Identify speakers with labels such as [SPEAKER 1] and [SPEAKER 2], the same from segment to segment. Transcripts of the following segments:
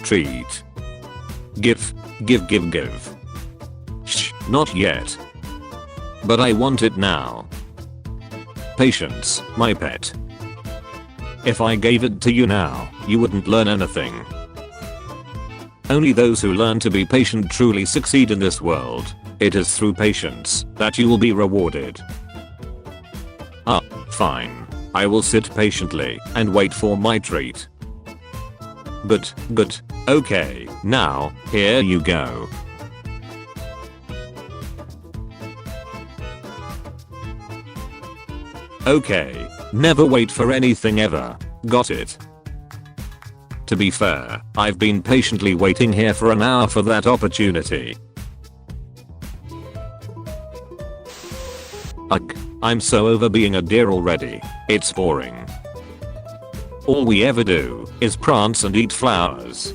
[SPEAKER 1] Treat. Give. Give. Shh, not yet. But I want it now. Patience, my pet. If I gave it to you now, you wouldn't learn anything. Only those who learn to be patient truly succeed in this world. It is through patience that you will be rewarded. Ah, fine. I will sit patiently and wait for my treat. Good. Okay, now, here you go. Okay, never wait for anything ever. Got it? To be fair, I've been patiently waiting here for an hour for that opportunity. Ugh, I'm so over being a deer already. It's boring. All we ever do is prance and eat flowers.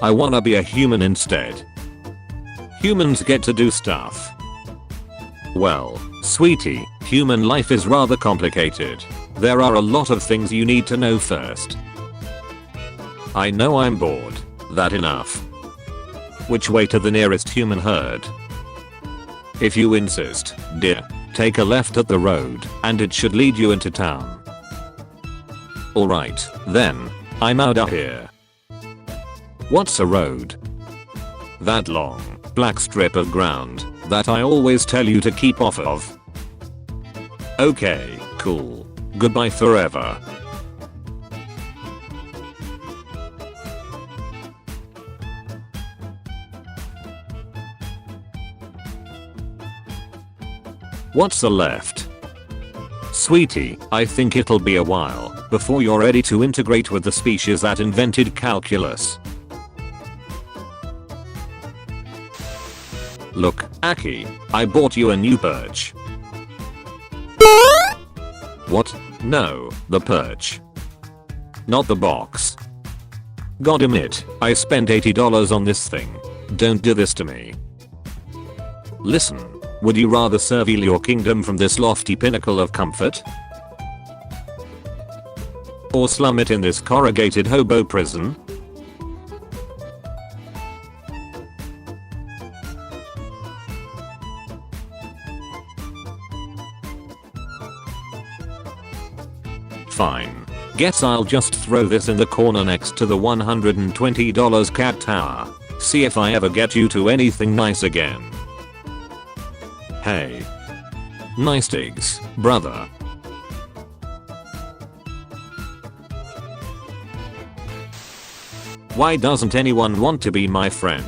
[SPEAKER 1] I wanna be a human instead. Humans get to do stuff. Well, sweetie, human life is rather complicated. There are a lot of things you need to know first. I know I'm bored. That enough. Which way to the nearest human herd? If you insist, dear, take a left at the road and it should lead you into town. Alright, then, I'm out of here. What's a road? That long, black strip of ground that I always tell you to keep off of. Okay, cool. Goodbye forever. What's a left? Sweetie, I think it'll be a while before you're ready to integrate with the species that invented calculus. Look, Aki, I bought you a new perch. What? No, the perch. Not the box. Goddamn it, I spent $80 on this thing. Don't do this to me. Listen, would you rather surveil your kingdom from this lofty pinnacle of comfort? Or slum it in this corrugated hobo prison? Fine. Guess I'll just throw this in the corner next to the $120 cat tower. See if I ever get you to anything nice again. Hey. Nice digs, brother. Why doesn't anyone want to be my friend?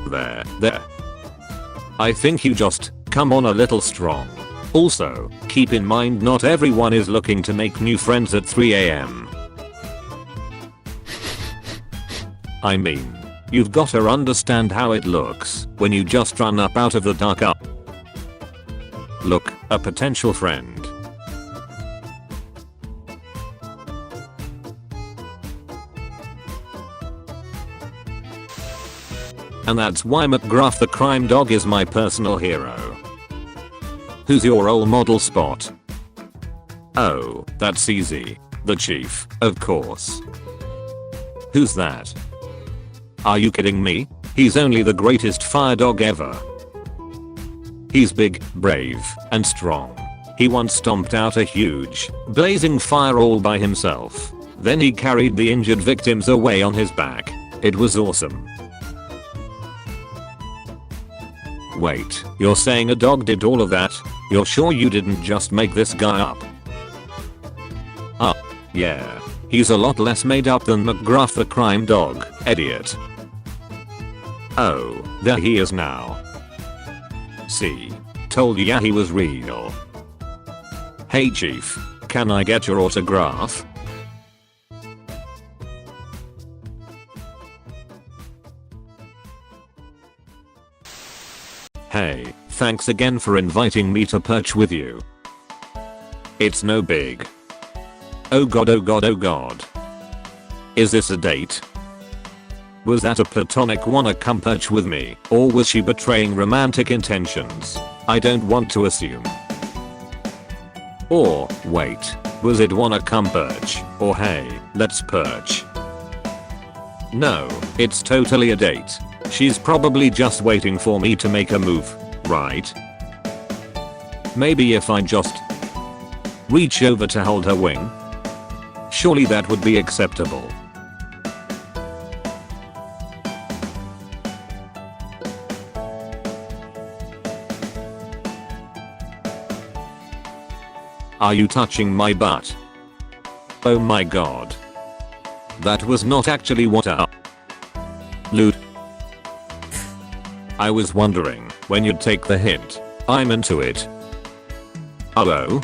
[SPEAKER 1] There. I think you just come on a little strong. Also, keep in mind not everyone is looking to make new friends at 3 AM. I mean, you've gotta understand how it looks when you just run up out of the dark up. Look, a potential friend. And that's why McGruff the crime dog is my personal hero. Who's your role model, Spot? Oh, that's easy. The chief, of course. Who's that? Are you kidding me? He's only the greatest fire dog ever. He's big, brave, and strong. He once stomped out a huge, blazing fire all by himself. Then he carried the injured victims away on his back. It was awesome. Wait, you're saying a dog did all of that? You're sure you didn't just make this guy up? Yeah. He's a lot less made up than McGruff the crime dog, idiot. Oh, there he is now. See? Told ya he was real. Hey chief, can I get your autograph? Hey, thanks again for inviting me to perch with you. It's no big. Oh god, oh god, oh god. Is this a date? Was that a platonic wanna come perch with me, or was she betraying romantic intentions? I don't want to assume. Or, wait, Was it wanna come perch, or hey, let's perch? No, it's totally a date. She's probably just waiting for me to make a move, right? Maybe if I just reach over to hold her wing? Surely that would be acceptable. Are you touching my butt? Oh my god. That was not actually what I loot. I was wondering when you'd take the hint. I'm into it. Oh.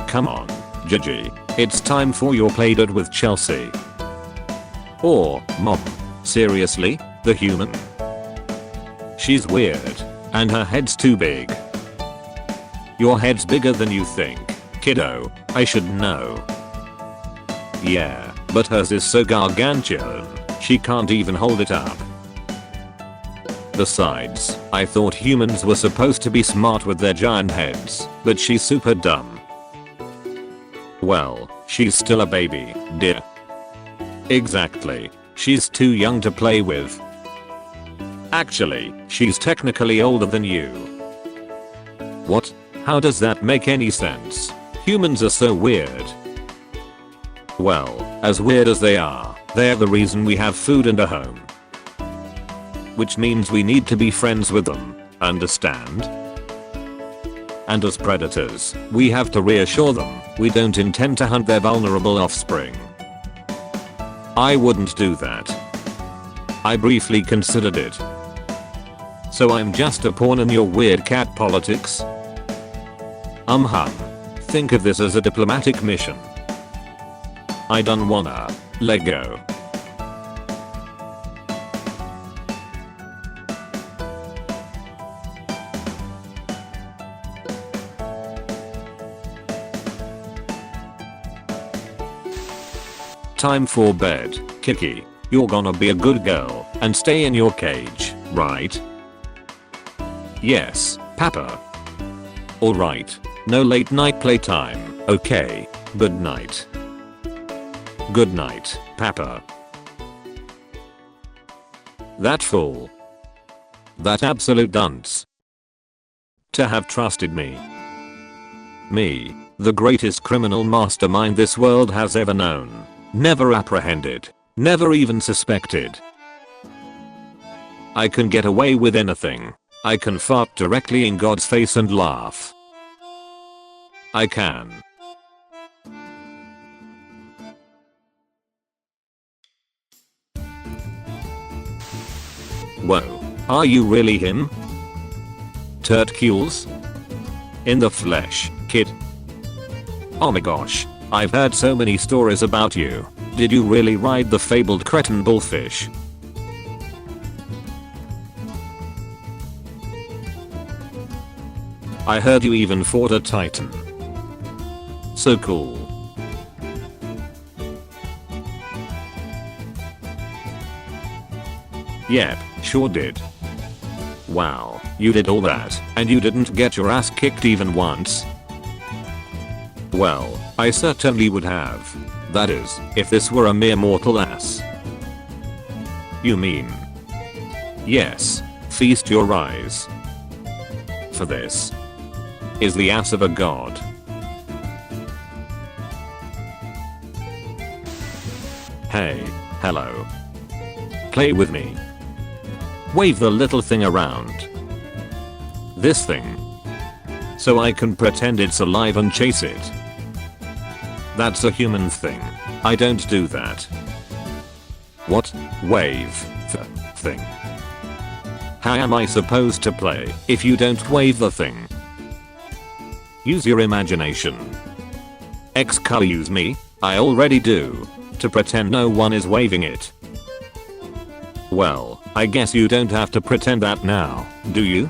[SPEAKER 1] Come on, Gigi. It's time for your playdate with Chelsea. Or, Mom. Seriously, the human? She's weird. And her head's too big. Your head's bigger than you think, kiddo. I should know. Yeah, but hers is so gargantuan, she can't even hold it up. Besides, I thought humans were supposed to be smart with their giant heads, but she's super dumb. Well, she's still a baby, dear. Exactly. She's too young to play with. Actually, she's technically older than you. What? How does that make any sense? Humans are so weird. Well, as weird as they are the reason we have food and a home. Which means we need to be friends with them, understand? And as predators, we have to reassure them we don't intend to hunt their vulnerable offspring. I wouldn't do that. I briefly considered it. So I'm just a pawn in your weird cat politics? Think of this as a diplomatic mission. I don't wanna let go. Time for bed, Kiki. You're gonna be a good girl and stay in your cage, right? Yes, Papa. Alright. No late night playtime, okay. Good night. Good night, Papa. That fool. That absolute dunce. To have trusted me. Me, the greatest criminal mastermind this world has ever known. Never apprehended. Never even suspected. I can get away with anything. I can fart directly in God's face and laugh. I can. Whoa, are you really him? Turtcules? In the flesh, kid. Oh my gosh, I've heard so many stories about you. Did you really ride the fabled cretin bullfish? I heard you even fought a titan. So cool. Yep, sure did. Wow, you did all that, and you didn't get your ass kicked even once? Well, I certainly would have. That is, if this were a mere mortal ass. You mean? Yes, feast your eyes. For this is the ass of a god. Hey, hello. Play with me. Wave the little thing around. This thing. So I can pretend it's alive and chase it. That's a human thing. I don't do that. What? Wave the thing. How am I supposed to play if you don't wave the thing? Use your imagination. Excuse me, I already do. To pretend no one is waving it. Well, I guess you don't have to pretend that now, do you?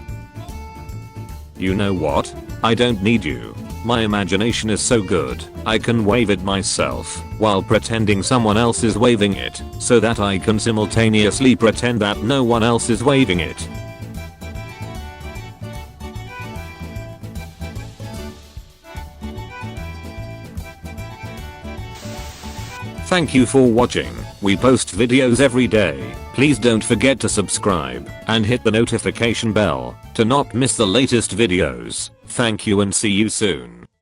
[SPEAKER 1] You know what? I don't need you. My imagination is so good, I can wave it myself, while pretending someone else is waving it, so that I can simultaneously pretend that no one else is waving it. Thank you for watching. We post videos every day. Please don't forget to subscribe and hit the notification bell to not miss the latest videos. Thank you and see you soon.